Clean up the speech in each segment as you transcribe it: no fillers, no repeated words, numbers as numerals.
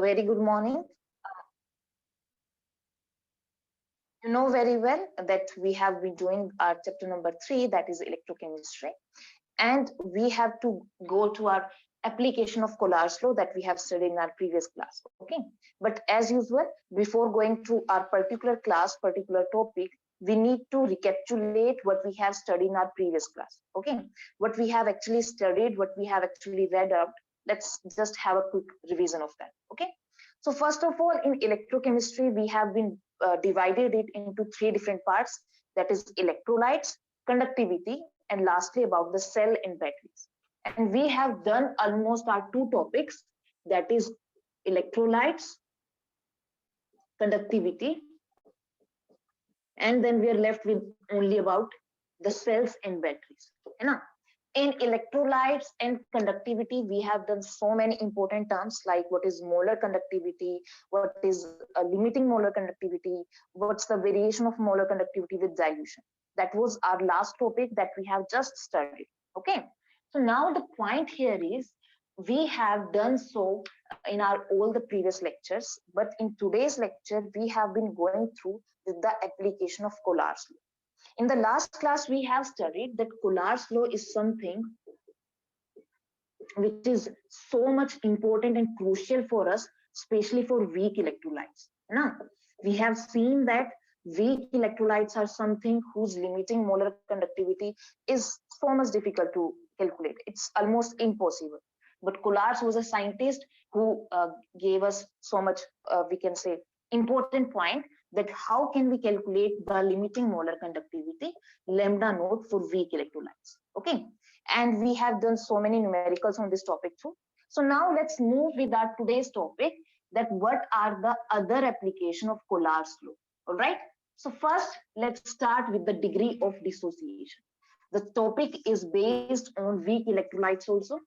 Very good morning. You know very well that we have been doing our chapter number 3, that is electrochemistry, and we have to go to our application of Collard's law that we have studied in our previous class. Okay, but as usual, before going to our particular class, particular topic, we need to recapitulate what we have studied in our previous class. Okay, what we have actually studied, what we have actually read out. Let's just have a quick revision of that. Okay, so first of all, in electrochemistry, we have been divided it into 3 different parts, that is electrolytes, conductivity, and lastly about the cell and batteries. And we have done almost our 2 topics, that is electrolytes, conductivity, and then we are left with only about the cells and batteries. In electrolytes and conductivity, we have done so many important terms like what is molar conductivity, what is limiting molar conductivity, what's the variation of molar conductivity with dilution. That was our last topic that we have just studied. Okay, so now the point here is we have done so in our all the previous lectures, but in today's lecture we have been going through with the application of Collard's law. In the last class, we have studied that Collard's law is something which is so much important and crucial for us, especially for weak electrolytes. Now, we have seen that weak electrolytes are something whose limiting molar conductivity is so much difficult to calculate. It's almost impossible. But Collard's was a scientist who gave us so much, we can say, important point that how can we calculate the limiting molar conductivity lambda naught for weak electrolytes. Okay, and we have done so many numericals on this topic too. So now let's move with our today's topic, that what are the other application of Collard's law. All right, so first let's start with the degree of dissociation. The topic is based on weak electrolytes also.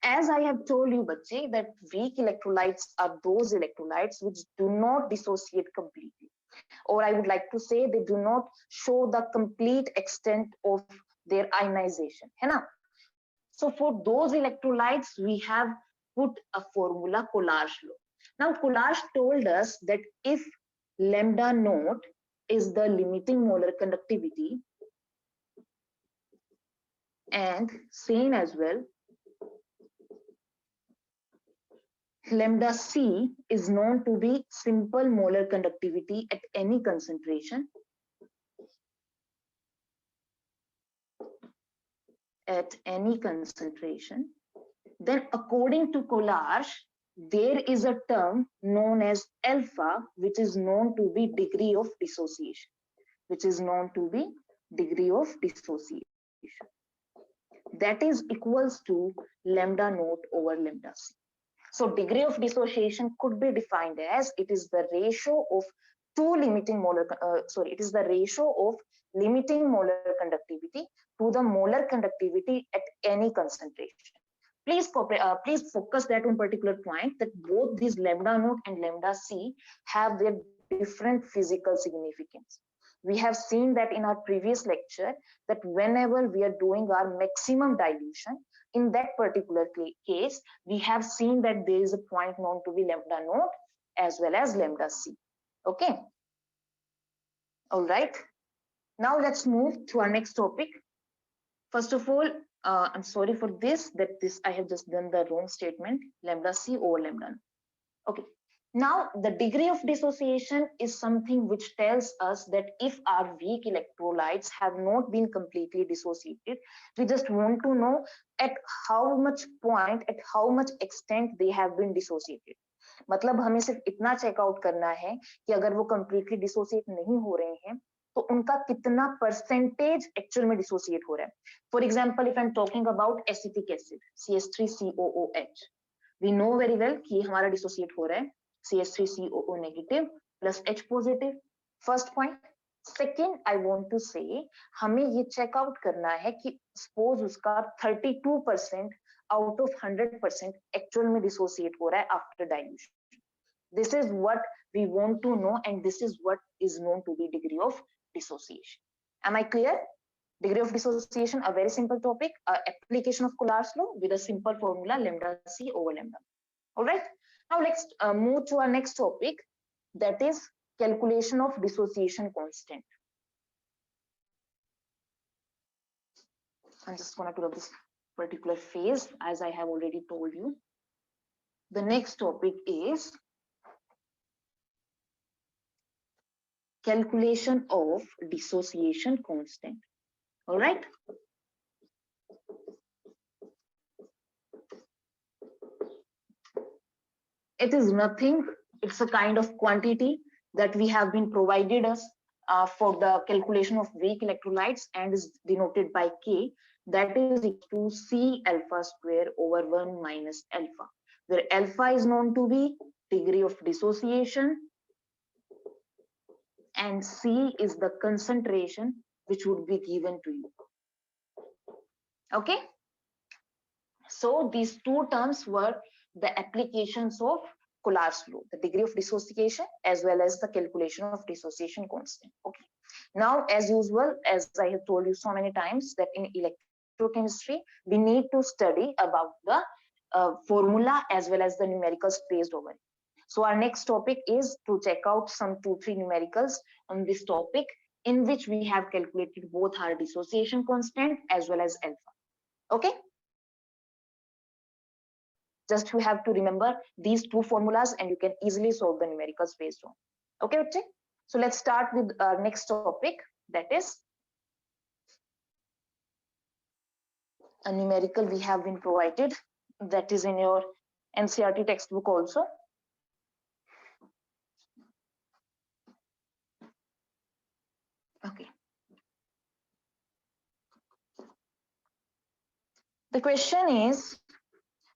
As I have told you, bache, that weak electrolytes are those electrolytes which do not dissociate completely, or I would like to say they do not show the complete extent of their ionization. है ना? So for those electrolytes, we have put a formula, Collard's law. Now Collard's told us that if lambda naught is the limiting molar conductivity, and same as well, lambda C is known to be simple molar conductivity at any concentration. Then according to Collard's, there is a term known as alpha, which is known to be degree of dissociation, that is equals to lambda naught over lambda C. So degree of dissociation could be defined as it is the ratio of limiting molar conductivity to the molar conductivity at any concentration. Please focus that on particular point, that both these lambda naught and lambda C have their different physical significance. We have seen that in our previous lecture, that whenever we are doing our maximum dilution, in that particular case, we have seen that there is a point known to be lambda naught as well as lambda C. Okay. All right. Now let's move to our next topic. First of all, I'm sorry for this, I have just done the wrong statement, lambda C over lambda naught. Okay. Now, the degree of dissociation is something which tells us that if our weak electrolytes have not been completely dissociated, we just want to know at how much point, at how much extent they have been dissociated. मतलब हमें सिर्फ इतना checkout करना है कि अगर वो completely dissociate नहीं हो रहे हैं, तो उनका कितना परसेंटेज एक्चुअल में डिसोसिएट हो रहा है. For example, if I am talking about acetic acid CH3COOH, we know very well कि हमारा डिसोसिएट हो रहा है CH3COO negative plus H positive. First point. Second, I want to say, हमें ये चेकआउट करना है कि सपोज उसका 32% out of 100% एक्चुअल में डिसोसिएट हो रहा है after dilution. This is what we want to know, and this is what is known to be degree of dissociation. Am I clear? Degree of dissociation, a very simple topic, application of Collar's law with a simple formula lambda c over lambda. All right. Now let's move to our next topic, that is calculation of dissociation constant. I'm just going to pull up this particular phase, as I have already told you. The next topic is calculation of dissociation constant. All right. It is nothing, it's a kind of quantity that we have been provided us for the calculation of weak electrolytes and is denoted by K, that is equal to C alpha square over 1 minus alpha, where alpha is known to be degree of dissociation and C is the concentration which would be given to you. Okay. So these two terms were the applications of Collar's law, the degree of dissociation as well as the calculation of dissociation constant. Okay. Now, as usual, as I have told you so many times, that in electrochemistry, we need to study about the formula as well as the numericals placed over it. So our next topic is to check out some 2-3 numericals on this topic, in which we have calculated both our dissociation constant as well as alpha. Okay. Just you have to remember these two formulas and you can easily solve the numericals based on. Okay, okay. So let's start with our next topic, that is a numerical we have been provided, that is in your NCERT textbook also. Okay. The question is,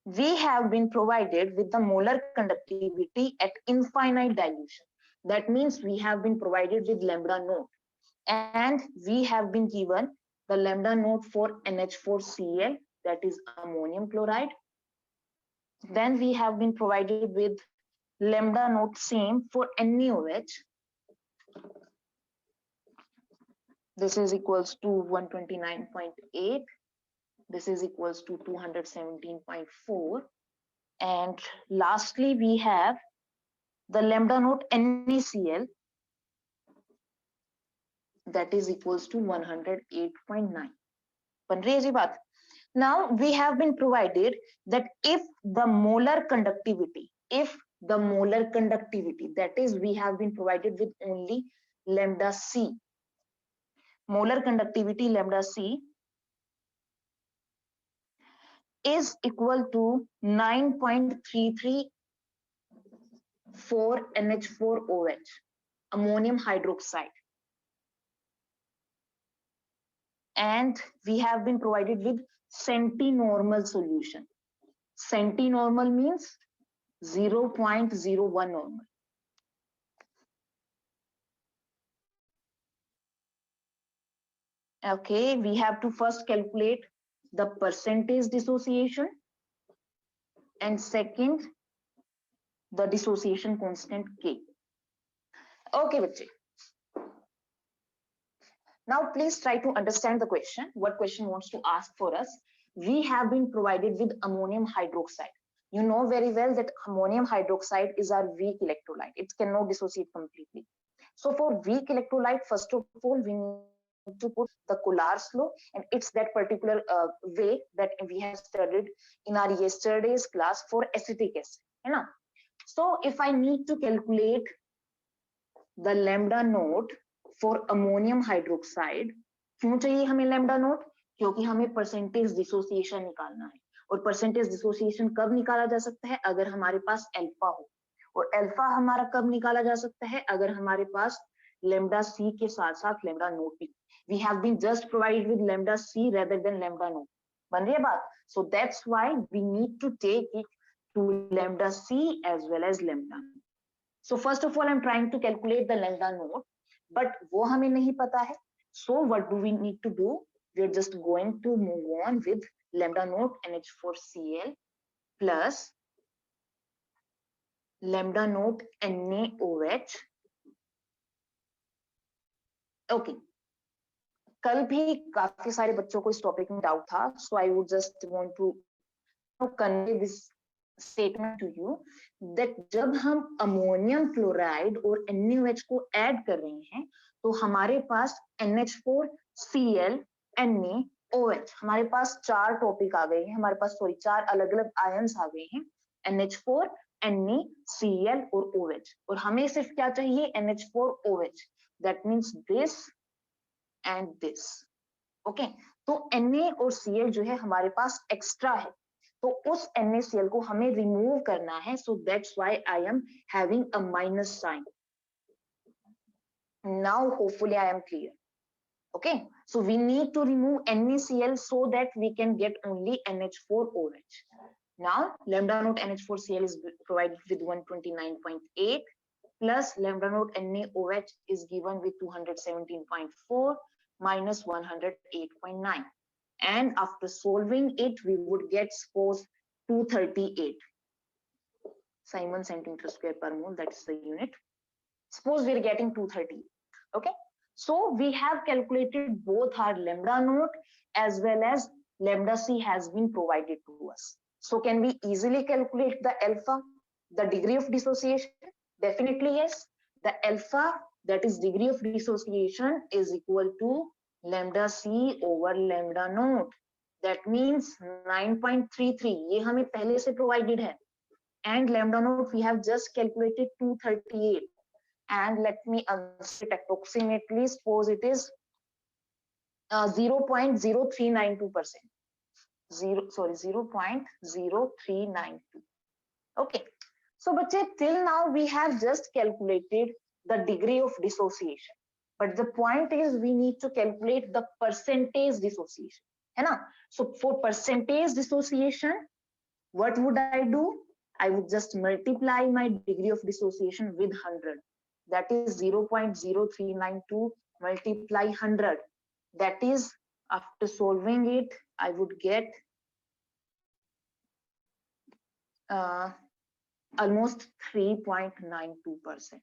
we have been provided with the molar conductivity at infinite dilution. That means we have been provided with lambda naught, and we have been given the lambda naught for NH4Cl, that is ammonium chloride. Then we have been provided with lambda naught same for NaOH. This is equals to 129.8. This is equals to 217.4. And lastly, we have the lambda naught NaCl, that is equals to 108.9. बन रही है जी बात? Now we have been provided that if the molar conductivity, that is we have been provided with only lambda C, molar conductivity lambda C is equal to 9.33 for NH4OH, ammonium hydroxide. And we have been provided with centinormal solution. Centinormal means 0.01 normal. Okay, we have to first calculate the percentage dissociation and second the dissociation constant K. Okay, bache. Now please try to understand the question. What question wants to ask for us? We have been provided with ammonium hydroxide. You know very well that ammonium hydroxide is our weak electrolyte. It cannot dissociate completely. So for weak electrolyte, first of all, we need to put the Collar's law, and it's that particular way that we have studied in our yesterday's class for acetic acid. You know? So if I need to calculate the lambda naught for ammonium hydroxide, क्यों चाहिए हमें lambda naught? क्योंकि हमें percentage dissociation निकालना है, और percentage dissociation कब निकाला जा सकता है? अगर हमारे पास अल्फा हो, और अल्फा हमारा कब निकाला जा सकता है? अगर हमारे पास lambda c के साथ साथ lambda naught भी. We have been just provided with lambda c rather than lambda naught. बन रही है बात? So that's why we need to take it to lambda c as well as lambda. So first of all, I'm trying to calculate the lambda naught, but वो हमें नहीं पता है. So what do we need to do? We're just going to move on with lambda naught NH4Cl plus lambda naught NaOH. Okay. कल भी काफी सारे बच्चों को इस टॉपिक में डाउट था, so I would just want to convey this statement to you that जब हम अमोनियम क्लोराइड और NaOH को ऐड कर रहे हैं तो हमारे पास NH4Cl NaOH, हमारे पास 4 टॉपिक आ गए हैं, हमारे पास सॉरी 4 अलग अलग आयंस आ गए हैं, NH4 NaCl और OH, और हमें सिर्फ क्या चाहिए, NH4OH, that means this and this. Okay, तो Na और Cl जो है हमारे पास एक्स्ट्रा है, तो उस NaCl को हमें रिमूव करना है, so that's why I am having a minus sign. Now hopefully I am clear. Okay, so we need to remove NaCl so that we can get only NH4OH. Now, lambda naught NH4Cl is provided with 129.8 plus lambda naught NaOH is given with 217.4 minus 108.9. And after solving it, we would get suppose 238 Simon centimeter square per mole, that is the unit. Suppose we are getting 238. Okay. So we have calculated both our lambda naught as well as lambda C has been provided to us. So can we easily calculate the alpha, the degree of dissociation? Definitely yes. The alpha, that is degree of dissociation, is equal to lambda C over lambda naught. That means 9.33. ये हमें पहले से provided है. And lambda naught we have just calculated 238. And let me answer it approximately. Suppose it is 0.0392%. 0.0392. Okay. So, बच्चे, till now we have just calculated the degree of dissociation. But the point is we need to calculate the percentage dissociation. है ना? So, for percentage dissociation, what would I do? I would just multiply my degree of dissociation with 100. That is 0.0392 multiply 100. That is, after solving it, I would get almost 3.92%.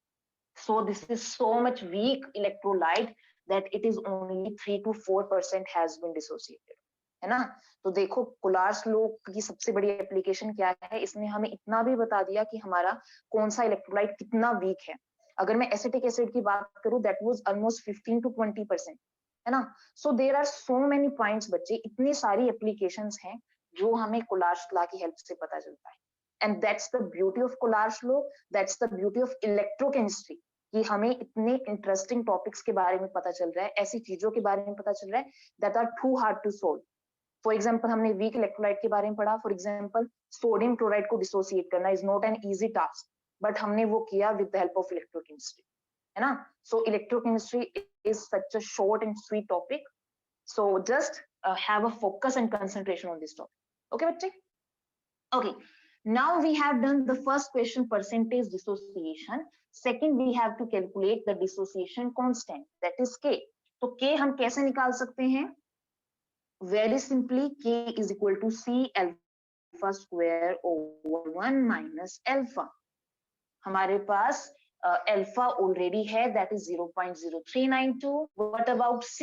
So this is so much weak electrolyte that it is only 3 to 4% has been dissociated. है ना? तो देखो कोलार्स law की सबसे बड़ी application क्या है, इसने हमें इतना भी बता दिया कि हमारा कौन सा इलेक्ट्रोलाइट कितना वीक है। अगर मैं एसिटिक एसिड की बात करूं, दैट वाज ऑलमोस्ट 15 to 20%, है ना? So there are so many points बच्चे, इतनी सारी एप्लीकेशंस हैं जो हमें कोलार्स लॉ की हेल्प से पता चलता है। And that's the beauty of Kohlrausch's law, that's the beauty of electrochemistry, कि हमें इतने इंटरेस्टिंग टॉपिक्स के बारे में पता चल रहा है, ऐसी चीजों के बारे में पता चल रहा है that are too hard to solve. For example, हमने वीक इलेक्ट्रोलाइट के बारे में पढ़ा। फॉर एग्जाम्पल, सोडियम क्लोराइड को डिसोसिएट करना is not an easy task, but हमने वो किया with the help of electrochemistry, है ना? So electrochemistry is such a short and sweet topic, so just have a focus and concentration on this topic. Okay बच्चे? Okay, now we have done the first question, percentage dissociation. Second, we have to calculate the dissociation constant, that is K. तो K हम कैसे निकाल सकते हैं? Very simply, K is equal to C alpha square over 1 minus alpha. हमारे पास alpha already है, that is 0.0392. What about C?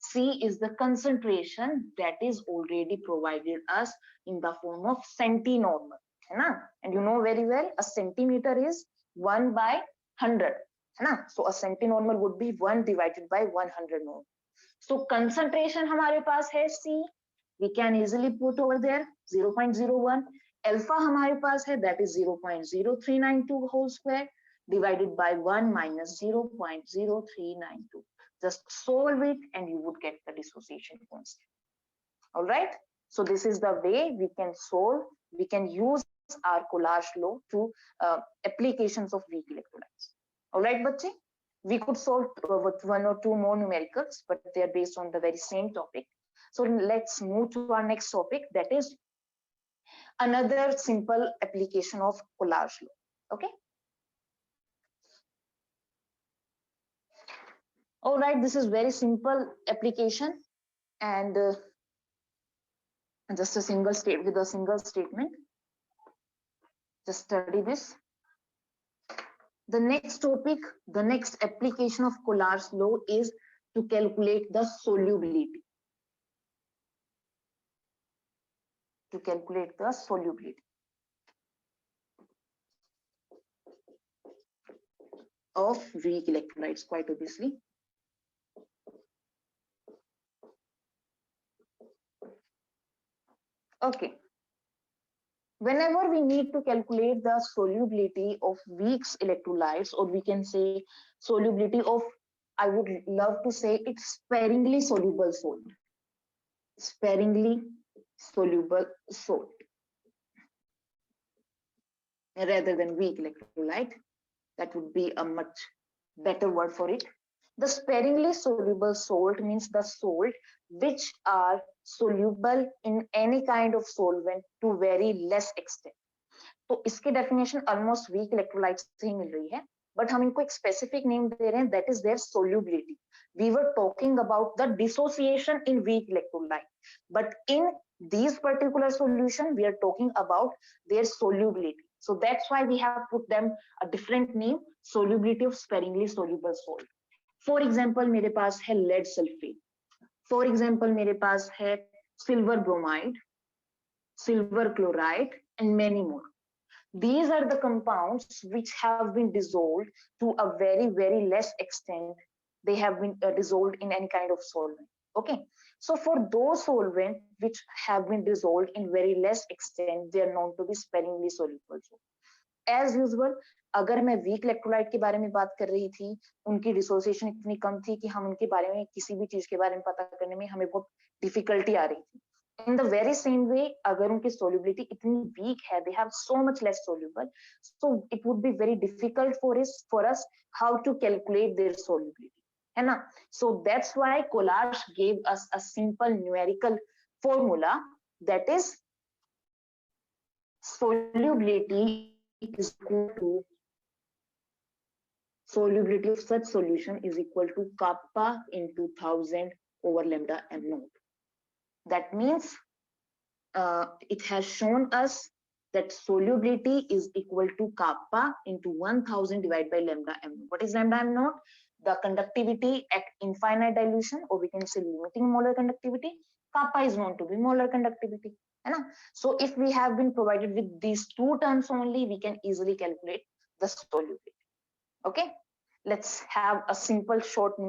C is the concentration that is already provided us in the form of centinormal, है ना? And you know very well, a centimeter is 1 by 100, है ना? So a centinormal would be 1 divided by 100 normal. So concentration हमारे पास है C, we can easily put over there 0.01. Alpha हमारे पास है, that is 0.0392 whole square divided by 1 minus 0.0392. Just solve it and you would get the dissociation constant. All right. So this is the way we can solve, we can use our Coulage law to applications of weak electrolytes. All right, bache? We could solve with 1 or 2 more numericals, but they are based on the very same topic. So let's move to our next topic, that is another simple application of Coulage law. Okay. All right, this is very simple application and just a single state with a single statement. Just study this. The next topic, the next application of Coulard's law is to calculate the solubility. To calculate the solubility of weak electrolytes, quite obviously. Okay. Whenever we need to calculate the solubility of weak electrolytes, or we can say solubility of, I would love to say it's sparingly soluble salt. Sparingly soluble salt rather than weak electrolyte. That would be a much better word for it. The sparingly soluble salt means the salt which are soluble in any kind of solvent to very less extent. तो इसकी definition almost weak electrolyte से ही मिल रही है, but हम इनको एक specific name दे रहे हैं, that is their solubility. We were talking about the dissociation in weak electrolyte, but in these particular solution we are talking about their solubility. So that's why we have put them a different name, solubility of sparingly soluble salt. For example, मेरे पास है lead sulfate. For example, मेरे पास है silver bromide, silver chloride, and many more. These are the compounds which have been dissolved to a very, very less extent. They have been dissolved in any kind of solvent. Okay. So for those solvents which have been dissolved in very less extent, they are known to be sparingly soluble. As usual, अगर मैं week electrolyte के बारे में बात कर रही थी, उनकी डिसोसिएशन इतनी कम थी कि हम उनके बारे में किसी भी चीज के बारे में पता करने में हमें बहुत डिफिकल्टी आ रही थी. In the very same way, अगर उनकी solubility इतनी weak है, they have so much less soluble, so it would be very difficult for us how to calculate their solubility, है ना? So that's why Kolash gave us a simple numerical formula, that is solubility is equal to solubility of such solution is equal to kappa into 1000 over lambda m naught. That means it has shown us that solubility is equal to kappa into 1000 divided by lambda m. What is lambda m naught? The conductivity at infinite dilution, or we can say limiting molar conductivity. Kappa is known to be molar conductivity. So if we have been provided with these two terms only, we can easily calculate the solubility. Okay, let's have a simple short